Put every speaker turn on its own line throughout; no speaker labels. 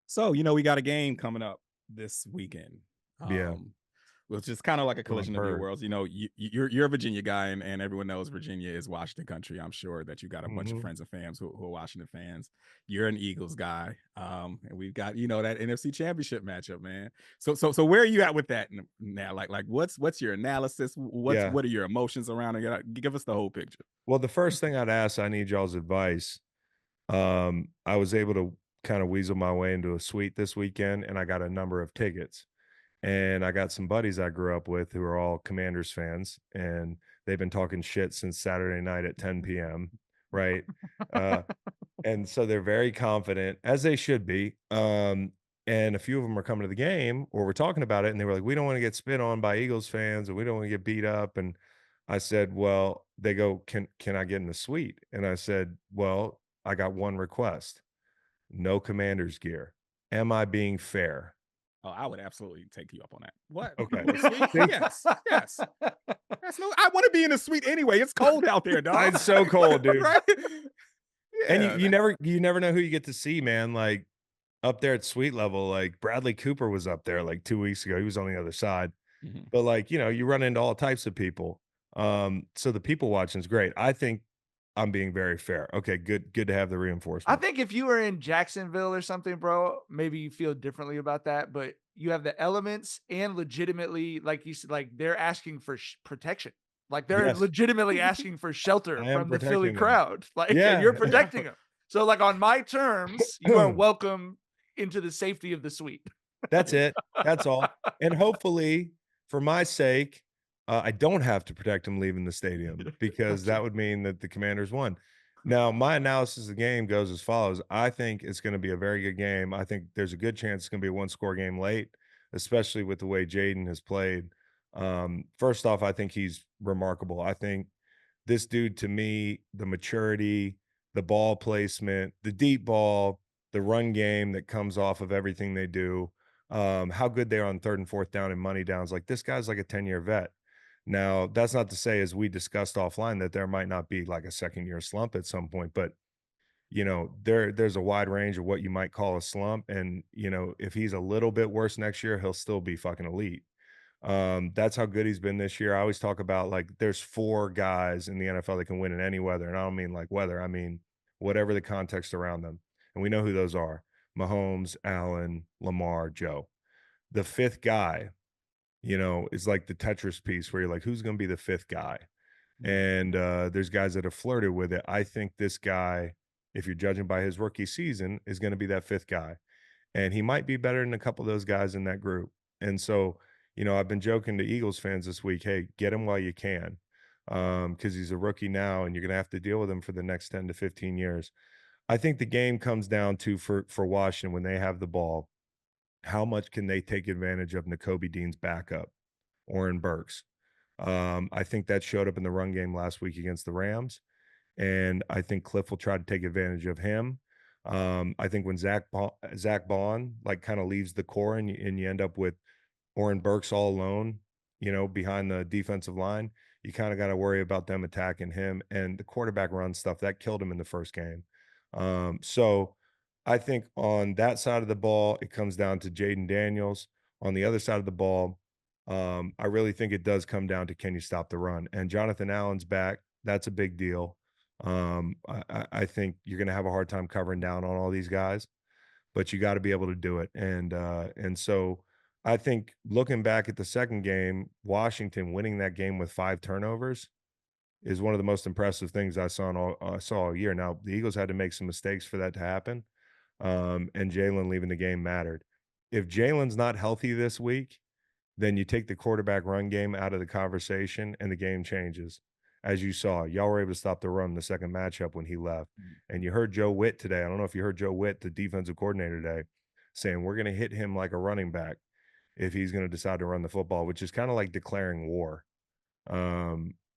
So, we got a game coming up this weekend.
Yeah,
Um, which is kind of like a
well, I've
collision of your
heard.
worlds. You're a Virginia guy, and everyone knows Virginia is Washington country. I'm sure that you got a bunch of
Mhm.
friends and fans who are Washington fans. You're an Eagles guy, and we've got that NFC Championship matchup, man. So where are you at with that now? Like what's your analysis?
Yeah.
What are your emotions around it? Give us the whole picture.
Well, the first thing I'd ask, I need y'all's advice. I was able to kinda weasel my way into a suite this weekend, and I got a number of tickets. And I got some buddies I grew up with who are all Commanders fans, and they've been talking shit since Saturday night at 10 PM, right? Uh, and so they're very confident, as they should be. And a few of them are coming to the game, or we're talking about it, and they were like, "We don't wanna get spit on by Eagles fans, and we don't wanna get beat up." And I said, "Well," they go, "Can I get in the suite?" And I said, "Well, I got one request, no Commanders gear. Am I being fair?"
Oh, I would absolutely take you up on that. What?
Okay.
The suite?
See?
Yes, yes. That's no. I want to be in the suite anyway. It's cold out there, dog.
It's so cold, dude.
Right?
And you
Yeah.
you never know who you get to see, man, like, up there at suite level, like, Bradley Cooper was up there, like, 2 weeks ago, he was on the other side,
Mhm.
but, like, you run into all types of people, so the people watching is great. I think I'm being very fair. Okay, good to have the
I
reinforcement.
think if you were in Jacksonville or something, bro, maybe you feel differently about that, but you have the elements and legitimately, like you said, like, they're asking for protection. Like, they're
Yes,
legitimately asking for shelter
I am
from the Philly
protecting them.
crowd, like, and
Yeah,
you're protecting them. So, like, on my terms, you are
yeah.
welcome into the safety of the suite.
That's it. That's all. And hopefully, for my sake, I don't have to protect him leaving the stadium because
Gotcha.
that would mean that the Commanders won. Now, my analysis of the game goes as follows. I think it's going to be a very good game. I think there's a good chance it's going to be a one-score game late, especially with the way Jayden has played. First off, I think he's remarkable. I think this dude, to me, the maturity, the ball placement, the deep ball, the run game that comes off of everything they do, how good they are on 3rd and 4th down and money downs. Like, this guy's like a 10-year vet. Now, that's not to say, as we discussed offline, that there might not be like a second-year slump at some point, but there's a wide range of what you might call a slump. And, if he's a little bit worse next year, he'll still be fucking elite. That's how good he's been this year. I always talk about, like, there's 4 guys in the NFL that can win in any weather, and I don't mean like weather, I mean whatever the context around them, and we know who those are: Mahomes, Allen, Lamar, Joe. The 5th guy, is like the Tetris piece where you're like, "Who's gonna be the 5th guy?"
Mhm.
And, there's guys that have flirted with it. I think this guy, if you're judging by his rookie season, is gonna be that 5th guy, and he might be better than a couple of those guys in that group. And so, I've been joking to Eagles fans this week, "Hey, get him while you can," because he's a rookie now, and you're gonna have to deal with him for the next 10 to 15 years. I think the game comes down to for Washington when they have the ball, how much can they take advantage of Nakobe Dean's backup, Oren Burks? I think that showed up in the run game last week against the Rams, and I think Cliff will try to take advantage of him. I think when Zach Bond, like, kinda leaves the core and you end up with Oren Burks all alone, behind the defensive line, you kinda gotta worry about them attacking him, and the quarterback run stuff, that killed him in the first game. So I think on that side of the ball, it comes down to Jayden Daniels. On the other side of the ball, I really think it does come down to, can you stop the run? And Jonathan Allen's back. That's a big deal. I think you're gonna have a hard time covering down on all these guys, but you gotta be able to do it. And so I think, looking back at the second game, Washington winning that game with 5 turnovers is one of the most impressive things I saw all year. Now, the Eagles had to make some mistakes for that to happen, and Jalen leaving the game mattered. If Jalen's not healthy this week, then you take the quarterback run game out of the conversation and the game changes. As you saw, y'all were able to stop the run in the second matchup when he left. And you heard Joe Witt today. I don't know if you heard Joe Witt, the defensive coordinator today, saying we're going to hit him like a running back if he's going to decide to run the football, which is kind of like declaring war.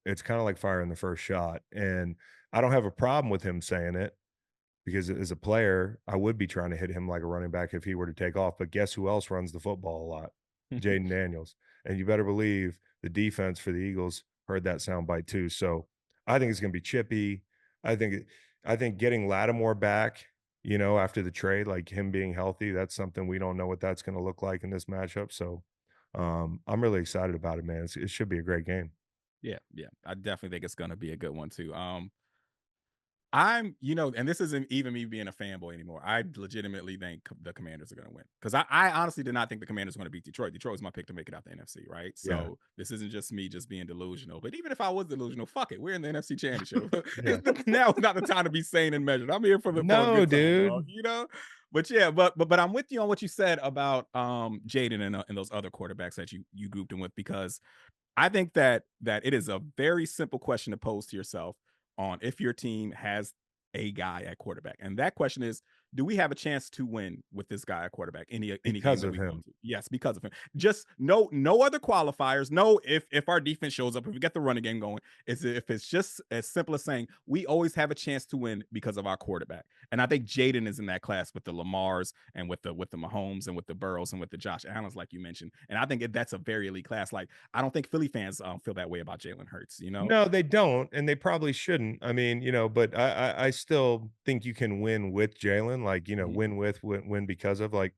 It's kind of like firing the first shot. And I don't have a problem with him saying it, because as a player, I would be trying to hit him like a running back if he were to take off. But guess who else runs the football a lot? Jaden Daniels. And you better believe the defense for the Eagles heard that soundbite too. So I think it's going to be chippy. I think I think getting Lattimore back after the trade, like him being healthy. That's something we don't know what that's going to look like in this matchup. So I'm really excited about it, man. It should be a great game.
Yeah, yeah. I definitely think it's gonna be a good one too. I'm, and this isn't even me being a fanboy anymore. I legitimately think the Commanders are going to win because I honestly did not think the Commanders were going to beat Detroit. Detroit was my pick to make it out the NFC, right?
Yeah.
So this isn't just me just being delusional. But even if I was delusional, fuck it, we're in the NFC Championship.
Yeah.
Now is not the time to be sane and measured. I'm here for a
No,
good time, dog.
dude.
But yeah, but I'm with you on what you said about Jaden and those other quarterbacks that you grouped him with because I think that it is a very simple question to pose to yourself on if your team has a guy at quarterback. And that question is, do we have a chance to win with this guy at quarterback any game
Because
that
of
we go
him.
into? Yes, because of him. Just no other qualifiers. No, if our defense shows up, if we get the running game going, if it's just as simple as saying we always have a chance to win because of our quarterback. And I think Jaden is in that class with the Lamars and with the Mahomes and with the Burrows and with the Josh Allens, like you mentioned. And I think that's a very elite class. Like I don't think Philly fans feel that way about Jalen Hurts.
No, they don't, and they probably shouldn't. I mean, but I still think you can win with Jalen, like,
Mhm.
win because of, like,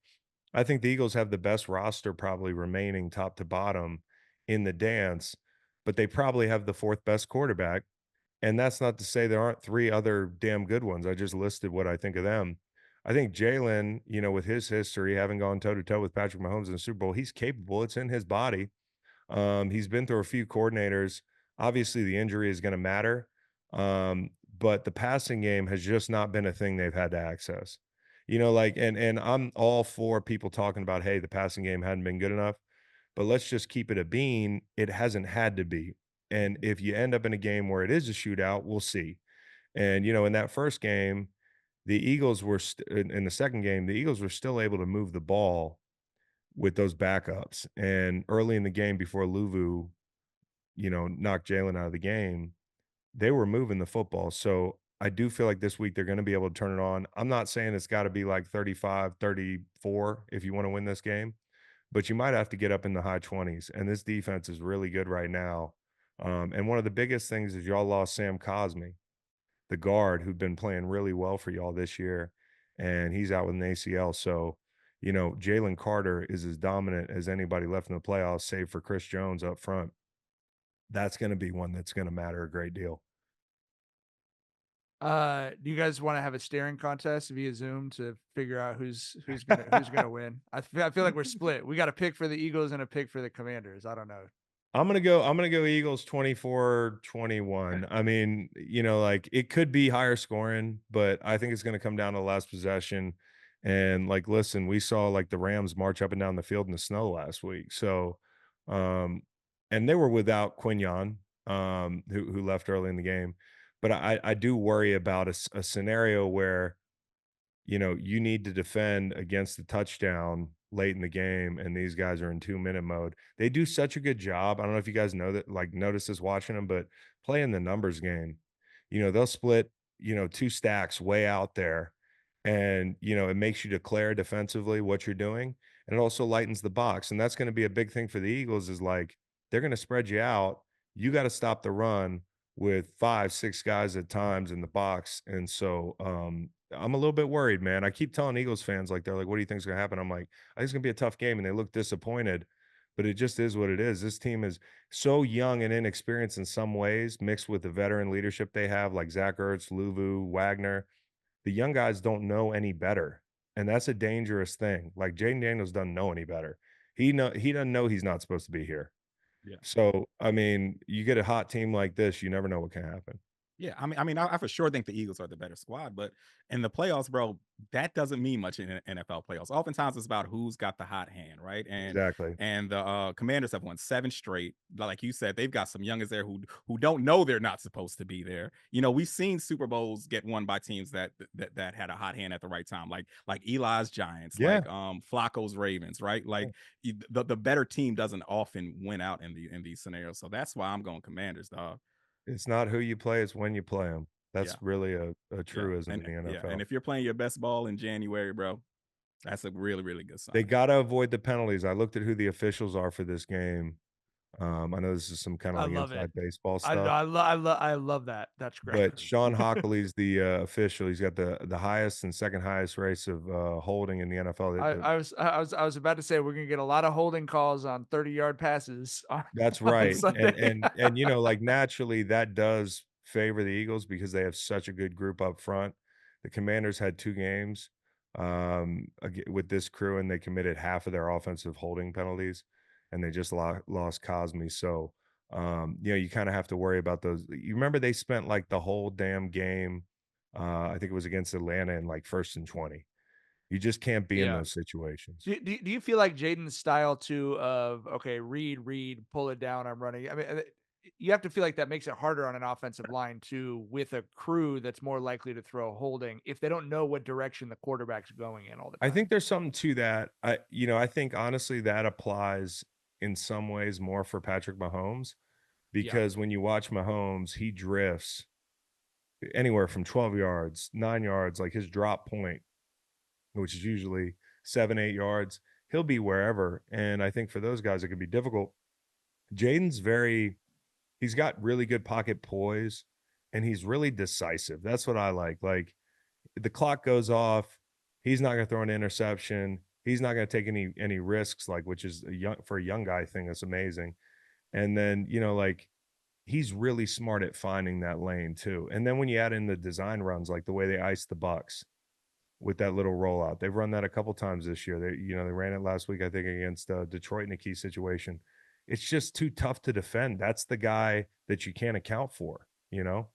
I think the Eagles have the best roster probably remaining top to bottom in the dance, but they probably have the 4th best quarterback, and that's not to say there aren't 3 other damn good ones. I just listed what I think of them. I think Jalen, with his history, having gone toe to toe with Patrick Mahomes in the Super Bowl, he's capable. It's in his body. He's been through a few coordinators. Obviously, the injury is going to matter, but the passing game has just not been a thing they've had to access. Like, and I'm all for people talking about, hey, the passing game hadn't been good enough, but let's just keep it a bean. It hasn't had to be. And if you end up in a game where it is a shootout, we'll see. And in that first game, the Eagles were in the second game, the Eagles were still able to move the ball with those backups. And early in the game, before Luvu, knocked Jalen out of the game, they were moving the football. So I do feel like this week they're going to be able to turn it on. I'm not saying it's got to be like 35, 34 if you want to win this game, but you might have to get up in the high 20s. And this defense is really good right now. And one of the biggest things is y'all lost Sam Cosmi, the guard who'd been playing really well for y'all this year, and he's out with an ACL. So, Jalen Carter is as dominant as anybody left in the playoffs, save for Chris Jones up front. That's going to be one that's going to matter a great deal.
Do you guys want to have a staring contest via Zoom to figure out who's gonna win? I feel like we're split. We got a pick for the Eagles and a pick for the Commanders. I don't know.
I'm gonna go Eagles 24-21.
Okay.
I mean, like it could be higher scoring, but I think it's gonna come down to the last possession. And like, listen, we saw like the Rams march up and down the field in the snow last week. So um, and they were without Quignon, who left early in the game. But I do worry about a scenario where you need to defend against the touchdown late in the game, and these guys are in 2-minute mode. They do such a good job. I don't know if you guys know that, like, notice this watching them, but playing the numbers game, they'll split, 2 stacks way out there, and, it makes you declare defensively what you're doing, and it also lightens the box, and that's gonna be a big thing for the Eagles is, like, they're gonna spread you out. You gotta stop the run with 5, 6 guys at times in the box, and so, I'm a little bit worried, man. I keep telling Eagles fans, like, they're like, "What do you think's gonna happen?" I'm like, "I think it's gonna be a tough game," and they look disappointed, but it just is what it is. This team is so young and inexperienced in some ways, mixed with the veteran leadership they have, like Zach Ertz, Luvu, Wagner. The young guys don't know any better, and that's a dangerous thing. Like, Jaden Daniels doesn't know any better. He doesn't know he's not supposed to be here.
Yeah.
So, I mean, you get a hot team like this, you never know what can happen.
Yeah, I for sure think the Eagles are the better squad, but in the playoffs, bro, that doesn't mean much in NFL playoffs. Oftentimes, it's about who's got the hot hand, right? And
Exactly.
and the Commanders have won 7 straight. Like you said, they've got some youngins there who don't know they're not supposed to be there. We've seen Super Bowls get won by teams that had a hot hand at the right time, like Eli's Giants,
Yeah.
like Flacco's Ravens, right?
Yeah.
Like the better team doesn't often win out in these scenarios. So that's why I'm going Commanders, dog.
It's not who you play, it's when you play them.
Yeah.
That's really a
Yeah,
truism in
and
the
yeah, and
NFL.
if you're playing your best ball in January, bro, that's a really, really good
They
sign.
gotta avoid the penalties. I looked at who the officials are for this game. I know this is some kind of
I
like
love it.
inside baseball
I know.
stuff,
I love that. That's great.
but Sean Hockley's the official. He's got the highest and second highest race of holding in the NFL.
I was about to say we're gonna get a lot of holding calls on 30-yard passes on,
That's
on
right, and
Sunday.
you know, like, naturally, that does favor the Eagles because they have such a good group up front. The Commanders had 2 games, aga with this crew, and they committed half of their offensive holding penalties, and they just lost Cosme, so, you know, you kinda have to worry about those. You remember they spent, like, the whole damn game, I think it was against Atlanta in, like, 1st and 20. You just can't be in
Yeah.
those situations.
Do you feel like Jaden's style too of, okay, read, pull it down, I'm running. I mean, you have to feel like that makes it harder on an offensive line too, with a crew that's more likely to throw holding if they don't know what direction the quarterback's going in all the
I
time.
think there's something to that. I think honestly that applies in some ways more for Patrick Mahomes
Yeah.
because when you watch Mahomes, he drifts anywhere from 12 yards, 9 yards, like his drop point, which is usually 7, 8 yards. He'll be wherever. And I think for those guys, it can be difficult. Jaden's he's got really good pocket poise and he's really decisive. That's what I like. Like, the clock goes off, he's not gonna throw an interception. He's not gonna take any risks, like, which is a young guy thing that's amazing. And then, you know, like, he's really smart at finding that lane too. And then when you add in the design runs, like the way they ice the Bucks with that little rollout, they've run that a couple times this year. They ran it last week, I think, against Detroit in a key situation. It's just too tough to defend. That's the guy that you can't account for, you know?